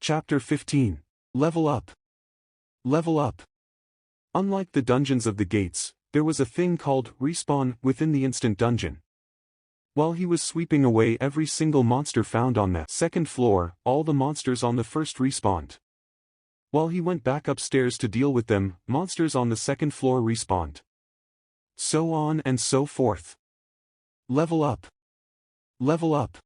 Chapter 15. Level Up. Level Up. Unlike the dungeons of the gates, there was a thing called respawn within the instant dungeon. While he was sweeping away every single monster found on the second floor, all the monsters on the first respawned. While he went back upstairs to deal with them, monsters on the second floor respawned. So on and so forth. Level Up. Level Up.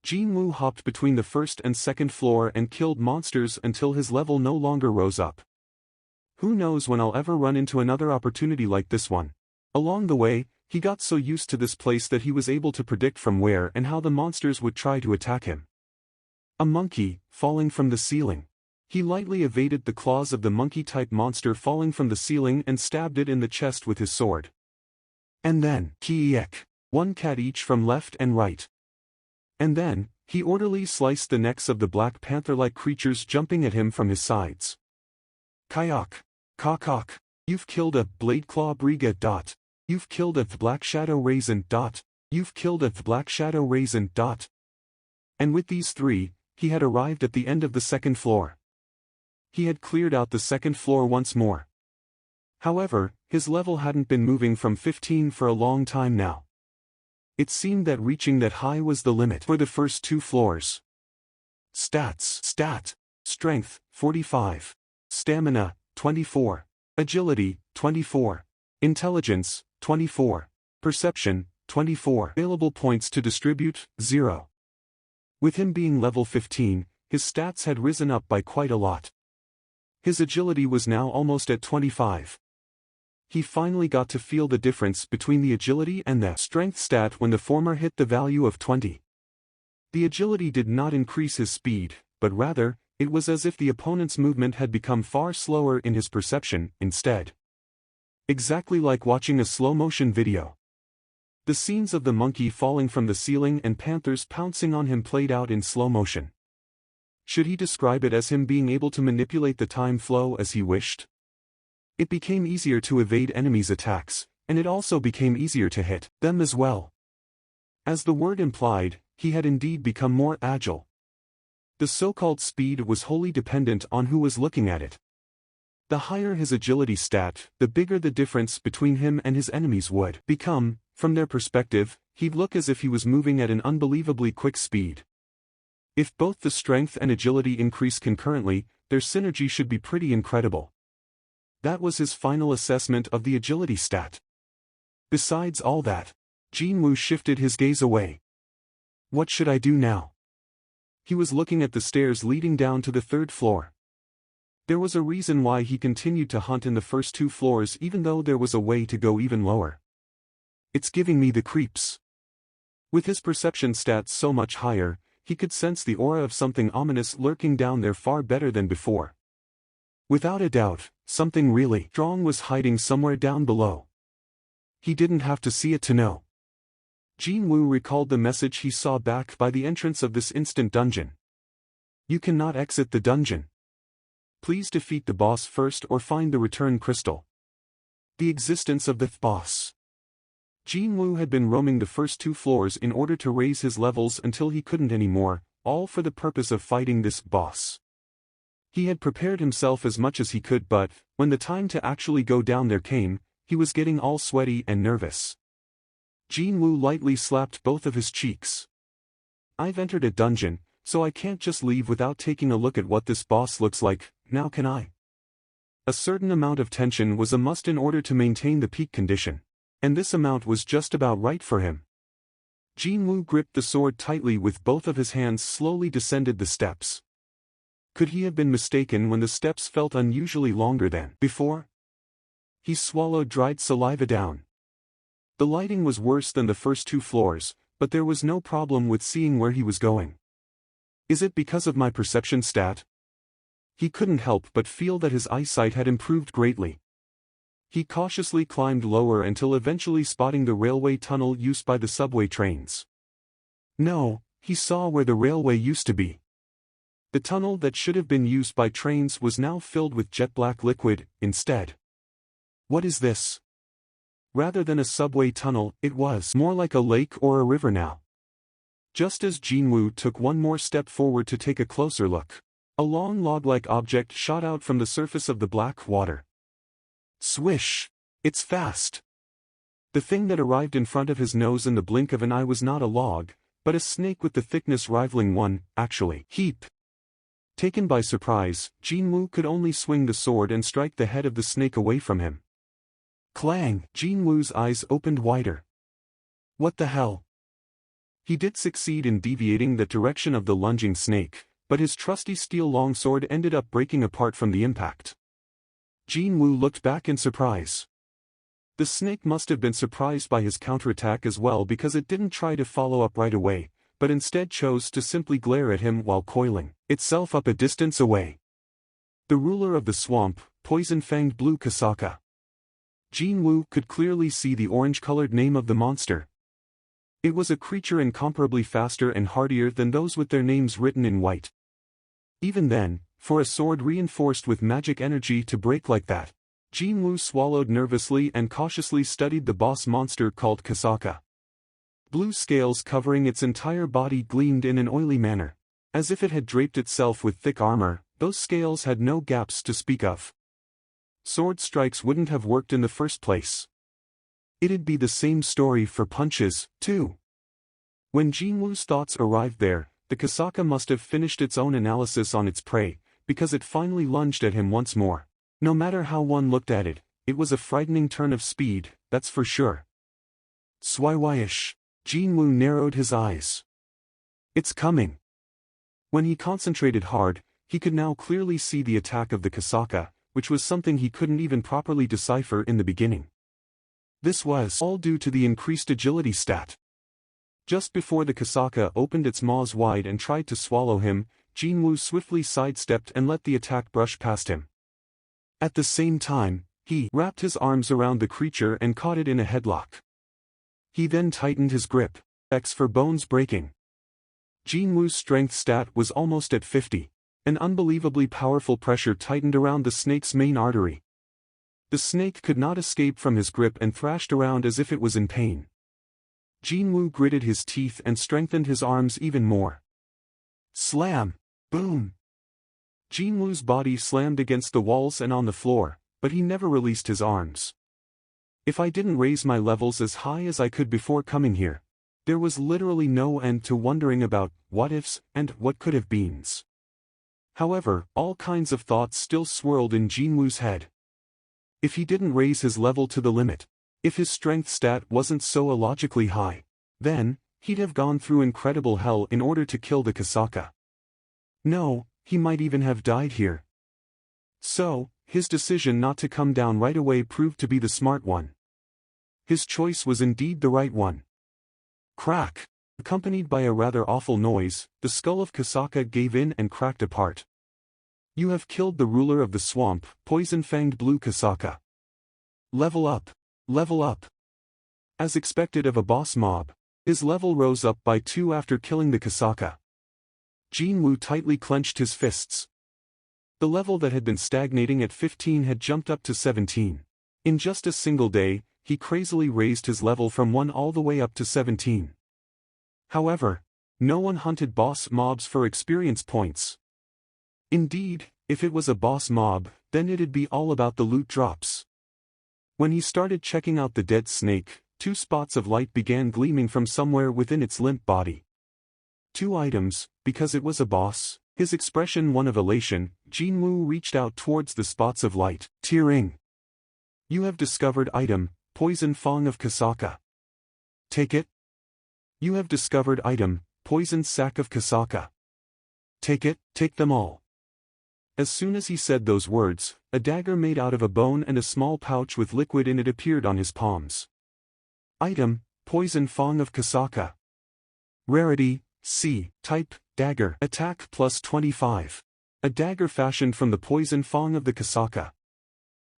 Jinwoo hopped between the first and second floor and killed monsters until his level no longer rose up. Who knows when I'll ever run into another opportunity like this one. Along the way, he got so used to this place that he was able to predict from where and how the monsters would try to attack him. A monkey, falling from the ceiling. He lightly evaded the claws of the monkey-type monster falling from the ceiling and stabbed it in the chest with his sword. And then, Kiek. One cat each from left and right. And then, he orderly sliced the necks of the black panther-like creatures jumping at him from his sides. Kayak. Kakak. You've killed a Bladeclaw Briga. You've killed a Black Shadow Raisin. You've killed a Black Shadow Raisin. And with these three, he had arrived at the end of the second floor. He had cleared out the second floor once more. However, his level hadn't been moving from 15 for a long time now. It seemed that reaching that high was the limit for the first two floors. Stats. Strength, 45. Stamina, 24. Agility, 24. Intelligence, 24. Perception, 24. Available points to distribute, 0. With him being level 15, his stats had risen up by quite a lot. His agility was now almost at 25. He finally got to feel the difference between the agility and the strength stat when the former hit the value of 20. The agility did not increase his speed, but rather, it was as if the opponent's movement had become far slower in his perception, instead. Exactly like watching a slow-motion video. The scenes of the monkey falling from the ceiling and panthers pouncing on him played out in slow motion. Should he describe it as him being able to manipulate the time flow as he wished? It became easier to evade enemies' attacks, and it also became easier to hit them as well. As the word implied, he had indeed become more agile. The so-called speed was wholly dependent on who was looking at it. The higher his agility stat, the bigger the difference between him and his enemies would become. From their perspective, he'd look as if he was moving at an unbelievably quick speed. If both the strength and agility increase concurrently, their synergy should be pretty incredible. That was his final assessment of the agility stat. Besides all that, Jinwoo shifted his gaze away. What should I do now? He was looking at the stairs leading down to the third floor. There was a reason why he continued to hunt in the first two floors even though there was a way to go even lower. It's giving me the creeps. With his perception stats so much higher, he could sense the aura of something ominous lurking down there far better than before. Without a doubt, something really strong was hiding somewhere down below. He didn't have to see it to know. Jinwoo recalled the message he saw back by the entrance of this instant dungeon. You cannot exit the dungeon. Please defeat the boss first or find the return crystal. The existence of the boss. Jinwoo had been roaming the first two floors in order to raise his levels until he couldn't anymore, all for the purpose of fighting this boss. He had prepared himself as much as he could, but, when the time to actually go down there came, he was getting all sweaty and nervous. Jinwoo lightly slapped both of his cheeks. I've entered a dungeon, so I can't just leave without taking a look at what this boss looks like, now can I? A certain amount of tension was a must in order to maintain the peak condition. And this amount was just about right for him. Jinwoo gripped the sword tightly with both of his hands, slowly descended the steps. Could he have been mistaken when the steps felt unusually longer than before? He swallowed dried saliva down. The lighting was worse than the first two floors, but there was no problem with seeing where he was going. Is it because of my perception stat? He couldn't help but feel that his eyesight had improved greatly. He cautiously climbed lower until eventually spotting the railway tunnel used by the subway trains. No, he saw where the railway used to be. The tunnel that should have been used by trains was now filled with jet black liquid, instead. What is this? Rather than a subway tunnel, it was more like a lake or a river now. Just as Jinwoo took one more step forward to take a closer look, A long log-like object shot out from the surface of the black water. Swish! It's fast! The thing that arrived in front of his nose in the blink of an eye was not a log, but a snake with the thickness rivaling one, actually. Heap! Taken by surprise, Jinwoo could only swing the sword and strike the head of the snake away from him. Clang! Jinwoo's eyes opened wider. What the hell? He did succeed in deviating the direction of the lunging snake, but his trusty steel longsword ended up breaking apart from the impact. Jinwoo looked back in surprise. The snake must have been surprised by his counterattack as well, because it didn't try to follow up right away, but instead chose to simply glare at him while coiling itself up a distance away. The ruler of the swamp, Poison-Fanged Blue Kasaka. Jinwoo could clearly see the orange-colored name of the monster. It was a creature incomparably faster and hardier than those with their names written in white. Even then, for a sword reinforced with magic energy to break like that, Jinwoo swallowed nervously and cautiously studied the boss monster called Kasaka. Blue scales covering its entire body gleamed in an oily manner. As if it had draped itself with thick armor, those scales had no gaps to speak of. Sword strikes wouldn't have worked in the first place. It'd be the same story for punches, too. When Jinwoo's thoughts arrived there, the Kasaka must have finished its own analysis on its prey, because it finally lunged at him once more. No matter how one looked at it, it was a frightening turn of speed, that's for sure. Swaiwaiish. Jinwoo narrowed his eyes. It's coming. When he concentrated hard, he could now clearly see the attack of the Kasaka, which was something he couldn't even properly decipher in the beginning. This was all due to the increased agility stat. Just before the Kasaka opened its maws wide and tried to swallow him, Jinwoo swiftly sidestepped and let the attack brush past him. At the same time, he wrapped his arms around the creature and caught it in a headlock. He then tightened his grip. X for bones breaking. Jinwoo's strength stat was almost at 50. An unbelievably powerful pressure tightened around the snake's main artery. The snake could not escape from his grip and thrashed around as if it was in pain. Jinwoo gritted his teeth and strengthened his arms even more. Slam! Boom! Jinwoo's body slammed against the walls and on the floor, but he never released his arms. If I didn't raise my levels as high as I could before coming here, there was literally no end to wondering about what-ifs and what-could-have-beens. However, all kinds of thoughts still swirled in Jinwoo's head. If he didn't raise his level to the limit, if his strength stat wasn't so illogically high, then, he'd have gone through incredible hell in order to kill the Kasaka. No, he might even have died here. So, his decision not to come down right away proved to be the smart one. His choice was indeed the right one. Crack! Accompanied by a rather awful noise, the skull of Kasaka gave in and cracked apart. You have killed the ruler of the swamp, Poison-Fanged Blue Kasaka. Level up! Level up! As expected of a boss mob, his level rose up by 2 after killing the Kasaka. Jinwoo tightly clenched his fists. The level that had been stagnating at 15 had jumped up to 17. In just a single day, he crazily raised his level from 1 all the way up to 17. However, no one hunted boss mobs for experience points. Indeed, if it was a boss mob, then it'd be all about the loot drops. When he started checking out the dead snake, 2 spots of light began gleaming from somewhere within its limp body. 2 items, because it was a boss, his expression one of elation. Jinwoo reached out towards the spots of light, tearing. You have discovered item, Poison Fang of Kasaka. Take it. You have discovered item, Poison Sac of Kasaka. Take it, take them all. As soon as he said those words, a dagger made out of a bone and a small pouch with liquid in it appeared on his palms. Item, Poison Fang of Kasaka. Rarity, C, type, dagger, attack plus 25. A dagger fashioned from the poison fang of the Kasaka.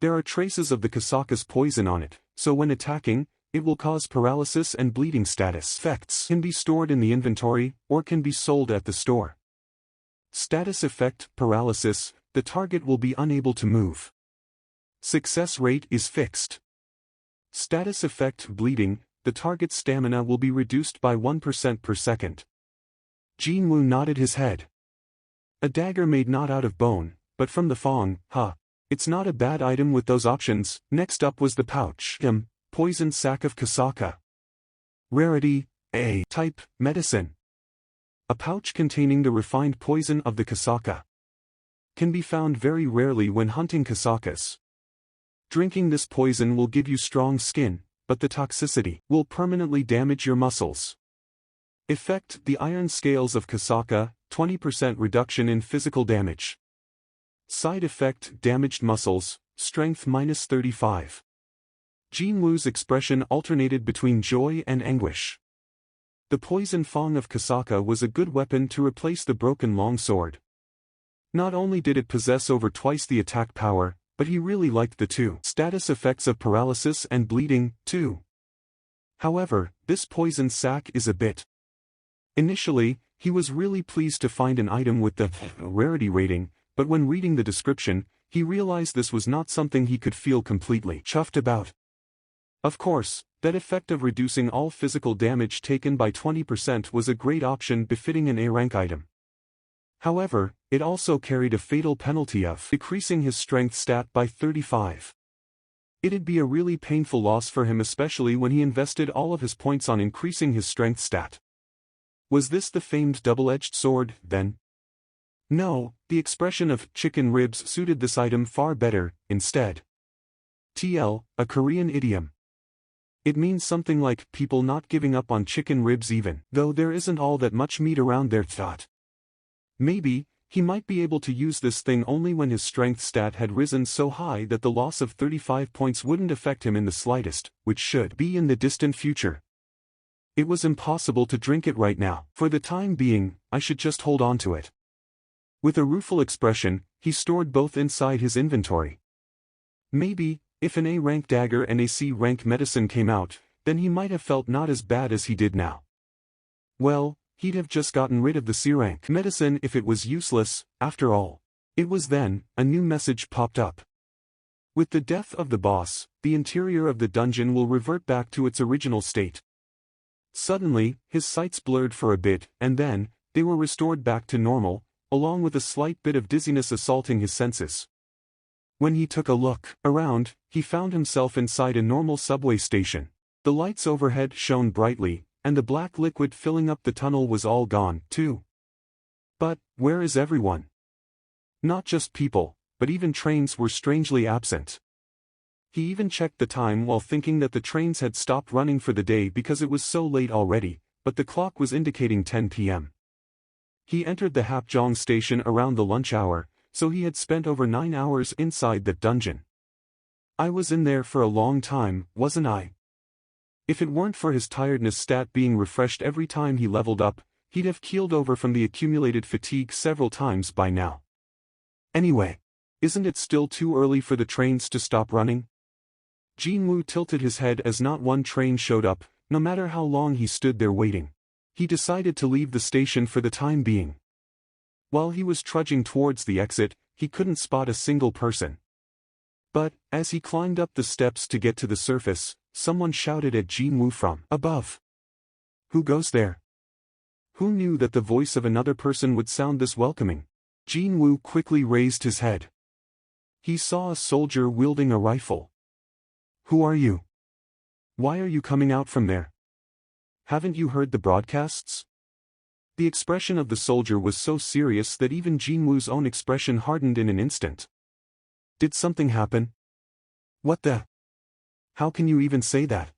There are traces of the Kasaka's poison on it, so when attacking, it will cause paralysis and bleeding status. Effects can be stored in the inventory, or can be sold at the store. Status effect, paralysis, the target will be unable to move. Success rate is fixed. Status effect, bleeding, the target's stamina will be reduced by 1% per second. Jinwoo nodded his head. A dagger made not out of bone, but from the Fong, huh. It's not a bad item with those options. Next up was the pouch. Poison sac of Kasaka. Rarity, A. Type, medicine. A pouch containing the refined poison of the Kasaka. Can be found very rarely when hunting Kasakas. Drinking this poison will give you strong skin, but the toxicity will permanently damage your muscles. Effect: the iron scales of Kasaka, 20% reduction in physical damage. Side effect: damaged muscles, strength -35. Jinwoo's expression alternated between joy and anguish. The poison Fong of Kasaka was a good weapon to replace the broken longsword. Not only did it possess over twice the attack power, but he really liked the two status effects of paralysis and bleeding, too. However, this poison sac is a bit. Initially, he was really pleased to find an item with the rarity rating, but when reading the description, he realized this was not something he could feel completely chuffed about. Of course, that effect of reducing all physical damage taken by 20% was a great option befitting an A-rank item. However, it also carried a fatal penalty of decreasing his strength stat by 35. It'd be a really painful loss for him, especially when he invested all of his points on increasing his strength stat. Was this the famed double-edged sword, then? No, the expression of chicken ribs suited this item far better, instead. TL, a Korean idiom. It means something like people not giving up on chicken ribs even though there isn't all that much meat around their thought. Maybe, he might be able to use this thing only when his strength stat had risen so high that the loss of 35 points wouldn't affect him in the slightest, which should be in the distant future. It was impossible to drink it right now. For the time being, I should just hold on to it. With a rueful expression, he stored both inside his inventory. Maybe, if an A-rank dagger and a C-rank medicine came out, then he might have felt not as bad as he did now. Well, he'd have just gotten rid of the C-rank medicine if it was useless, after all. It was then, a new message popped up. With the death of the boss, the interior of the dungeon will revert back to its original state. Suddenly, his sights blurred for a bit, and then, they were restored back to normal, along with a slight bit of dizziness assaulting his senses. When he took a look around, he found himself inside a normal subway station. The lights overhead shone brightly, and the black liquid filling up the tunnel was all gone, too. But, where is everyone? Not just people, but even trains were strangely absent. He even checked the time while thinking that the trains had stopped running for the day because it was so late already, but the clock was indicating 10 p.m. He entered the Hapjeong station around the lunch hour, so he had spent over 9 hours inside that dungeon. I was in there for a long time, wasn't I? If it weren't for his tiredness stat being refreshed every time he leveled up, he'd have keeled over from the accumulated fatigue several times by now. Anyway, isn't it still too early for the trains to stop running? Jinwoo tilted his head as not one train showed up, no matter how long he stood there waiting. He decided to leave the station for the time being. While he was trudging towards the exit, he couldn't spot a single person. But, as he climbed up the steps to get to the surface, someone shouted at Jinwoo from above. Who goes there? Who knew that the voice of another person would sound this welcoming? Jinwoo quickly raised his head. He saw a soldier wielding a rifle. Who are you? Why are you coming out from there? Haven't you heard the broadcasts? The expression of the soldier was so serious that even Jinwoo's own expression hardened in an instant. Did something happen? What the? How can you even say that?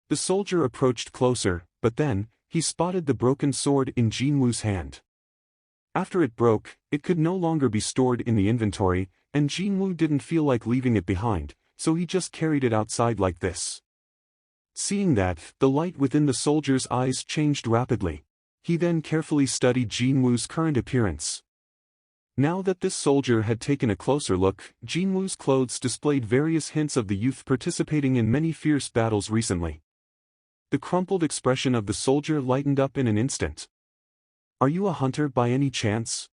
The soldier approached closer, but then, he spotted the broken sword in Jinwoo's hand. After it broke, it could no longer be stored in the inventory, and Jinwoo didn't feel like leaving it behind, so he just carried it outside like this. Seeing that, the light within the soldier's eyes changed rapidly. He then carefully studied Jinwoo's current appearance. Now that this soldier had taken a closer look, Jinwoo's clothes displayed various hints of the youth participating in many fierce battles recently. The crumpled expression of the soldier lightened up in an instant. Are you a hunter by any chance?